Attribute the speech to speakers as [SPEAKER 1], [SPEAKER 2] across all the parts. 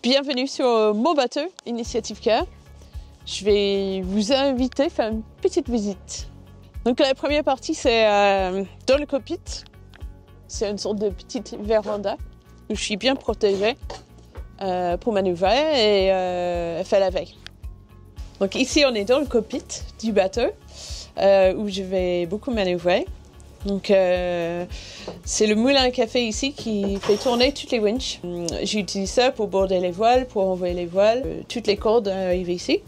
[SPEAKER 1] Bienvenue sur mon bateau, Initiative Cœur. Je vais vous inviter à faire une petite visite. Donc la première partie, c'est dans le cockpit. C'est une sorte de petite véranda où je suis bien protégée pour manœuvrer et faire la veille. Donc ici, on est dans le cockpit du bateau où je vais beaucoup manœuvrer. Donc c'est le moulin à café ici qui fait tourner toutes les winches. J'utilise ça pour border les voiles, pour envoyer les voiles. Toutes les cordes arrivent ici.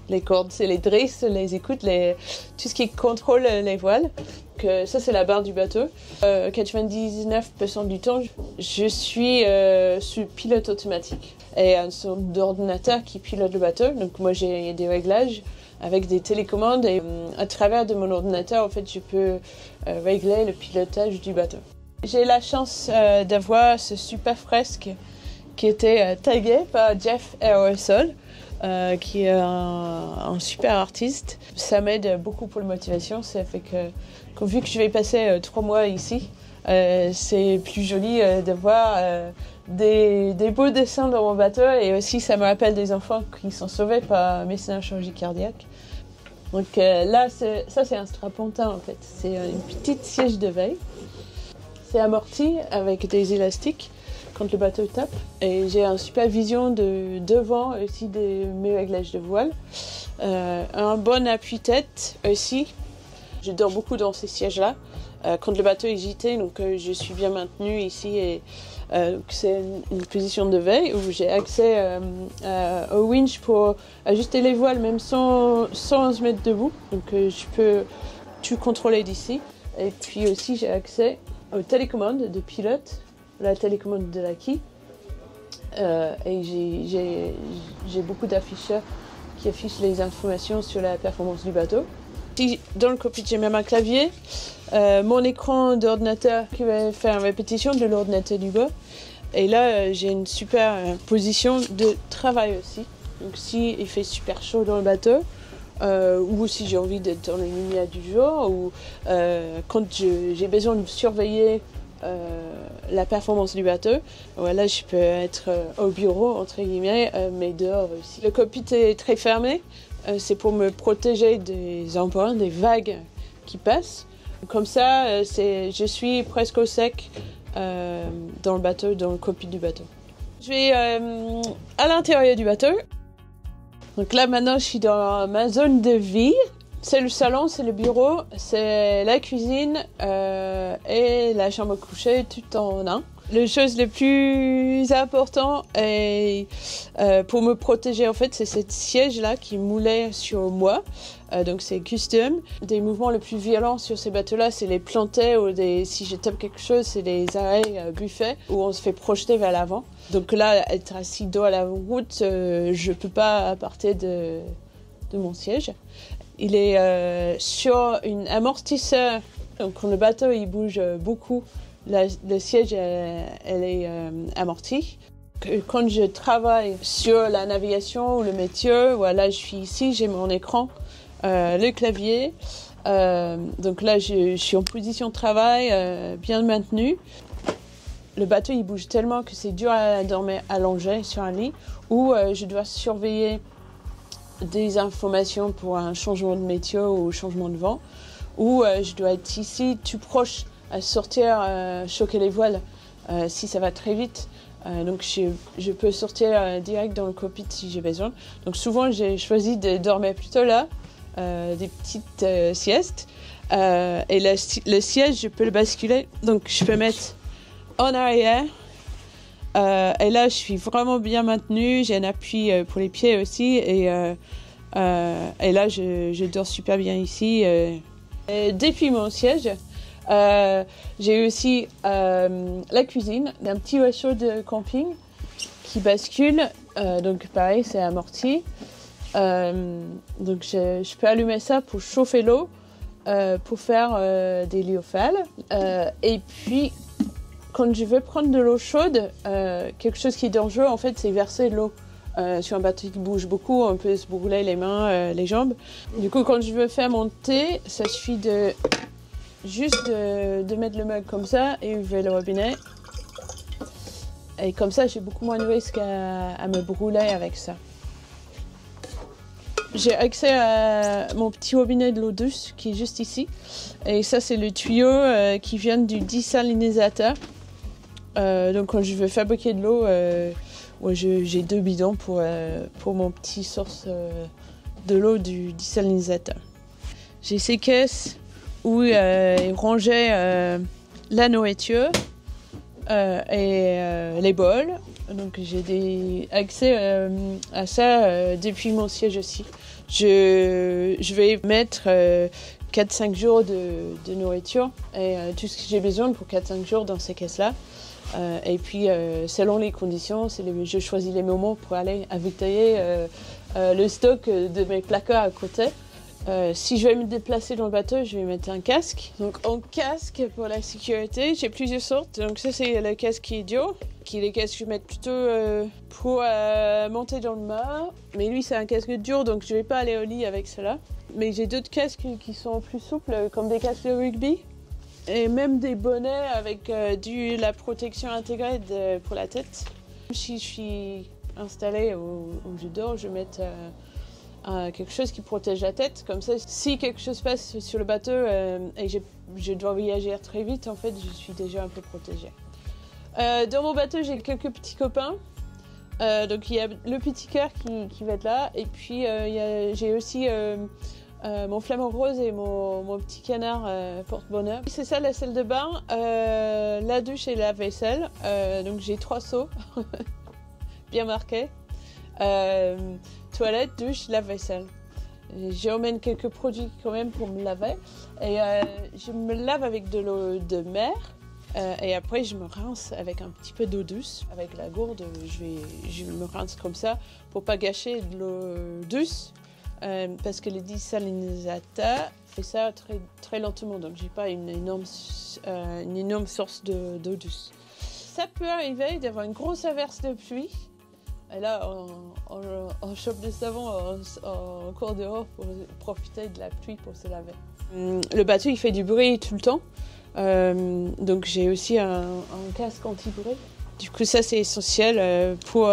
[SPEAKER 1] Les cordes, c'est les drisses, les écoutes, tout ce qui contrôle les voiles. Ça, c'est la barre du bateau. 99% du temps, je suis sous pilote automatique. Et une sorte d'ordinateur qui pilote le bateau. Donc moi, j'ai des réglages avec des télécommandes et à travers de mon ordinateur, en fait, je peux régler le pilotage du bateau. J'ai la chance d'avoir ce super fresque qui était tagué par Jeff Aerosol, qui est un super artiste. Ça m'aide beaucoup pour la motivation. Ça fait que vu que je vais passer 3 mois ici, c'est plus joli de voir des beaux dessins dans mon bateau, et aussi ça me rappelle des enfants qui sont sauvés par médecin en chirurgie cardiaque. Donc là, ça c'est un strapontin en fait. C'est une petite siège de veille. C'est amorti avec des élastiques quand le bateau tape. Et j'ai une super vision de devant aussi de mes réglages de voile. Un bon appui-tête aussi. Je dors beaucoup dans ces sièges-là. Quand le bateau est gîté, donc je suis bien maintenue ici. Et c'est une position de veille où j'ai accès au winch pour ajuster les voiles même sans se mettre debout. Donc je peux tout contrôler d'ici. Et puis aussi j'ai accès aux télécommandes de pilote, la télécommande de la quille. Et j'ai beaucoup d'afficheurs qui affichent les informations sur la performance du bateau. Dans le cockpit, j'ai même un clavier, mon écran d'ordinateur qui va faire une répétition de l'ordinateur du bas. Et là, j'ai une super position de travail aussi. Donc si il fait super chaud dans le bateau, ou si j'ai envie d'être dans la lumière du jour, ou quand j'ai besoin de surveiller la performance du bateau, voilà, je peux être au bureau, entre guillemets, mais dehors aussi. Le cockpit est très fermé. C'est pour me protéger des embruns, des vagues qui passent. Comme ça, je suis presque au sec dans le bateau, dans le cockpit du bateau. Je vais à l'intérieur du bateau. Donc là, maintenant, je suis dans ma zone de vie. C'est le salon, c'est le bureau, c'est la cuisine et la chambre à coucher, tout en un. La chose la plus importante pour me protéger, en fait, c'est cette siège-là qui moulait sur moi. Donc c'est custom. Des mouvements les plus violents sur ces bateaux-là, c'est les planter ou si je tape quelque chose, c'est des arrêts buffets où on se fait projeter vers l'avant. Donc là, être assis dos à la route, je peux pas partir de mon siège. Il est sur un amortisseur. Donc quand le bateau il bouge beaucoup, le siège elle est amorti. Quand je travaille sur la navigation ou le métier, voilà, je suis ici, j'ai mon écran, le clavier. Donc là, je suis en position de travail, bien maintenue. Le bateau il bouge tellement que c'est dur à dormir allongé sur un lit, ou je dois surveiller des informations pour un changement de métier ou changement de vent, ou je dois être ici tout proche à sortir, choquer les voiles si ça va très vite. Donc je peux sortir direct dans le cockpit si j'ai besoin. Donc souvent j'ai choisi de dormir plutôt là, des petites siestes. Et le siège, je peux le basculer, donc je peux mettre en arrière. Et là, je suis vraiment bien maintenue. J'ai un appui pour les pieds aussi. Et là, je dors super bien ici. Et depuis mon siège, j'ai aussi la cuisine d'un petit réchaud de camping qui bascule. Donc pareil, c'est amorti. Donc je peux allumer ça pour chauffer l'eau, pour faire des lyophiles. Et puis, quand je veux prendre de l'eau chaude, quelque chose qui est dangereux, en fait, c'est verser de l'eau. Sur un bateau qui bouge beaucoup, on peut se brûler les mains, les jambes. Du coup, quand je veux faire mon thé, ça suffit juste de mettre le mug comme ça et ouvrir le robinet. Et comme ça, j'ai beaucoup moins de risques à me brûler avec ça. J'ai accès à mon petit robinet de l'eau douce qui est juste ici. Et ça, c'est le tuyau qui vient du désalinisateur. Donc quand je veux fabriquer de l'eau, j'ai 2 bidons pour mon petit source de l'eau du désalinisateur. J'ai ces caisses où ils rangeaient la nourriture et les bols. Donc j'ai accès à ça depuis mon siège aussi. Je vais mettre 4-5 jours de nourriture et tout ce que j'ai besoin pour 4-5 jours dans ces caisses-là. Et puis, selon les conditions, je choisis les moments pour aller avitailler le stock de mes placards à côté. Si je vais me déplacer dans le bateau, je vais mettre un casque. Donc, en casque pour la sécurité, j'ai plusieurs sortes. Donc, ça, c'est le casque qui est dur, qui est le casque que je vais mettre plutôt pour monter dans le mât. Mais lui, c'est un casque dur, donc je ne vais pas aller au lit avec cela. Mais j'ai d'autres casques qui sont plus souples, comme des casques de rugby. Et même des bonnets avec la protection intégrée pour la tête. Si je suis installée où je dors, je vais mettre quelque chose qui protège la tête. Comme ça, si quelque chose passe sur le bateau et je dois réagir très vite, en fait, je suis déjà un peu protégée. Dans mon bateau, j'ai quelques petits copains. Donc il y a le petit cœur qui va être là. Et puis j'ai aussi mon flamant rose et mon petit canard porte-bonheur. C'est ça la salle de bain, la douche et la vaisselle. Donc j'ai 3 seaux, bien marqués. Toilette, douche, lave-vaisselle. J'emmène quelques produits quand même pour me laver. Et je me lave avec de l'eau de mer. Et après, je me rince avec un petit peu d'eau douce. Avec la gourde, je me rince comme ça pour pas gâcher de l'eau douce. Parce que le désalinisateur fait ça très, très lentement. Donc, j'ai pas une énorme source d'eau douce. Ça peut arriver d'avoir une grosse averse de pluie. Et là, on chope le savon en cours dehors pour profiter de la pluie pour se laver. Le bateau, il fait du bruit tout le temps. Donc j'ai aussi un casque anti-bruit. Du coup ça c'est essentiel pour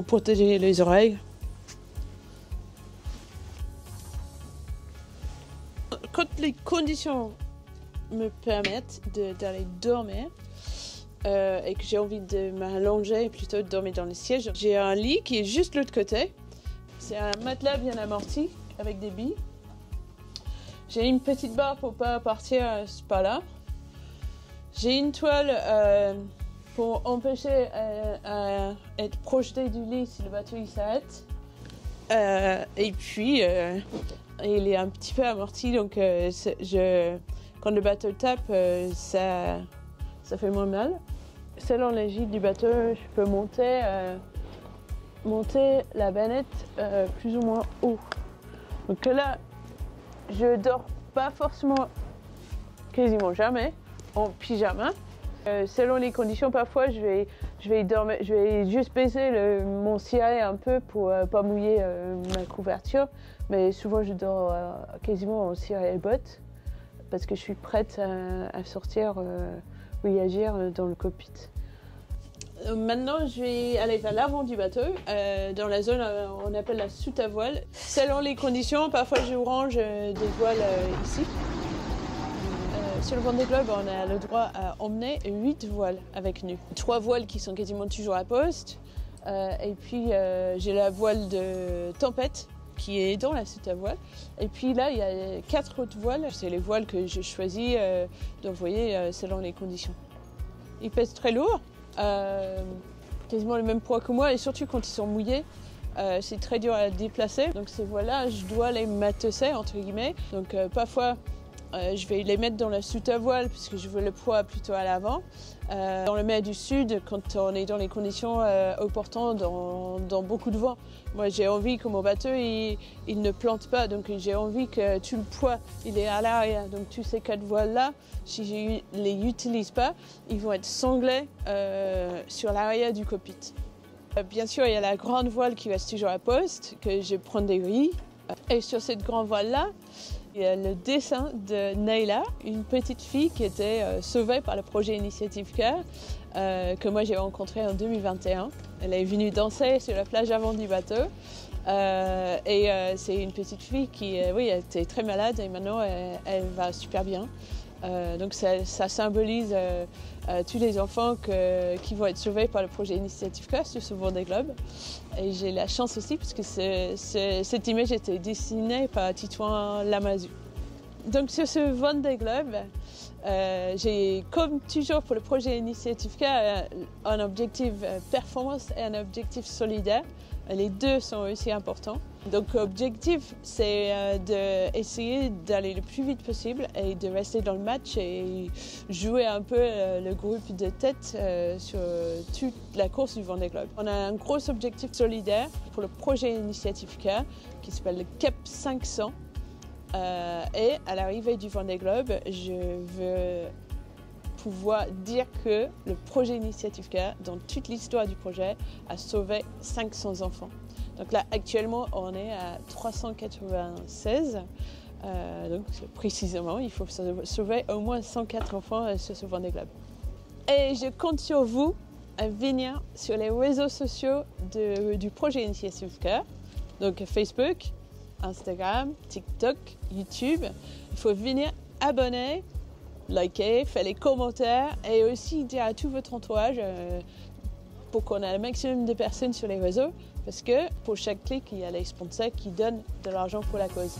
[SPEAKER 1] protéger les oreilles. Quand les conditions me permettent d'aller dormir et que j'ai envie de m'allonger et plutôt de dormir dans le siège, j'ai un lit qui est juste de l'autre côté. C'est un matelas bien amorti avec des billes. J'ai une petite barre pour ne pas partir à ce pas-là. J'ai une toile pour empêcher d'être projeté du lit si le bateau s'arrête. Et puis, il est un petit peu amorti, donc quand le bateau tape, ça fait moins mal. Selon les gîtes du bateau, je peux monter la bannette plus ou moins haut. Donc là, je dors pas forcément, quasiment jamais, en pyjama. Selon les conditions, parfois je vais juste baisser mon ciré un peu pour pas mouiller ma couverture. Mais souvent je dors quasiment en ciré et bottes parce que je suis prête à sortir, réagir dans le cockpit. Maintenant, je vais aller vers l'avant du bateau, dans la zone qu'on appelle la soute à voile. Selon les conditions, parfois je range des voiles ici. Sur le Vendée Globe, on a le droit à emmener 8 voiles avec nous. 3 voiles qui sont quasiment toujours à poste. Et puis j'ai la voile de tempête qui est dans la soute à voile. Et puis là, il y a 4 autres voiles. C'est les voiles que je choisis d'envoyer selon les conditions. Ils pèsent très lourd. Quasiment le même poids que moi et surtout quand ils sont mouillés, c'est très dur à déplacer. Donc ces voiles-là, je dois les matusser entre guillemets. Donc parfois je vais les mettre dans la soute à voile puisque je veux le poids plutôt à l'avant. Dans le mer du Sud, quand on est dans les conditions opportunes, dans beaucoup de vent, moi j'ai envie que mon bateau il ne plante pas, donc j'ai envie que tout le poids il est à l'arrière. Donc tous ces 4 voiles-là, si je ne les utilise pas, ils vont être sanglés sur l'arrière du cockpit. Bien sûr, il y a la grande voile qui reste toujours à poste, que je prends des riz. Et sur cette grande voile-là, Il y a le dessin de Nayla, une petite fille qui était sauvée par le projet Initiative Cœur, que moi j'ai rencontré en 2021. Elle est venue danser sur la plage avant du bateau. C'est une petite fille qui oui, elle était très malade et maintenant elle va super bien. Donc ça symbolise tous les enfants qui vont être sauvés par le projet Initiative Cœur sur ce Vendée Globe. Et j'ai la chance aussi parce que cette image était dessinée par Titouan Lamazou. Donc sur ce Vendée Globe, j'ai comme toujours pour le projet Initiative Cœur un objectif performance et un objectif solidaire. Les deux sont aussi importants. Donc l'objectif, c'est d'essayer d'aller le plus vite possible et de rester dans le match et jouer un peu le groupe de tête sur toute la course du Vendée Globe. On a un gros objectif solidaire pour le projet Initiative Cœur qui s'appelle le CAP 500. Et à l'arrivée du Vendée Globe, je veux pouvoir dire que le projet Initiative Cœur, dans toute l'histoire du projet, a sauvé 500 enfants. Donc là, actuellement, on est à 396. Donc précisément, il faut sauver au moins 104 enfants sur ce Vendée Globe. Et je compte sur vous à venir sur les réseaux sociaux du projet Initiative Cœur, donc Facebook, Instagram, TikTok, YouTube. Il faut venir abonner, liker, faire les commentaires et aussi dire à tout votre entourage pour qu'on ait le maximum de personnes sur les réseaux parce que pour chaque clic, il y a les sponsors qui donnent de l'argent pour la cause.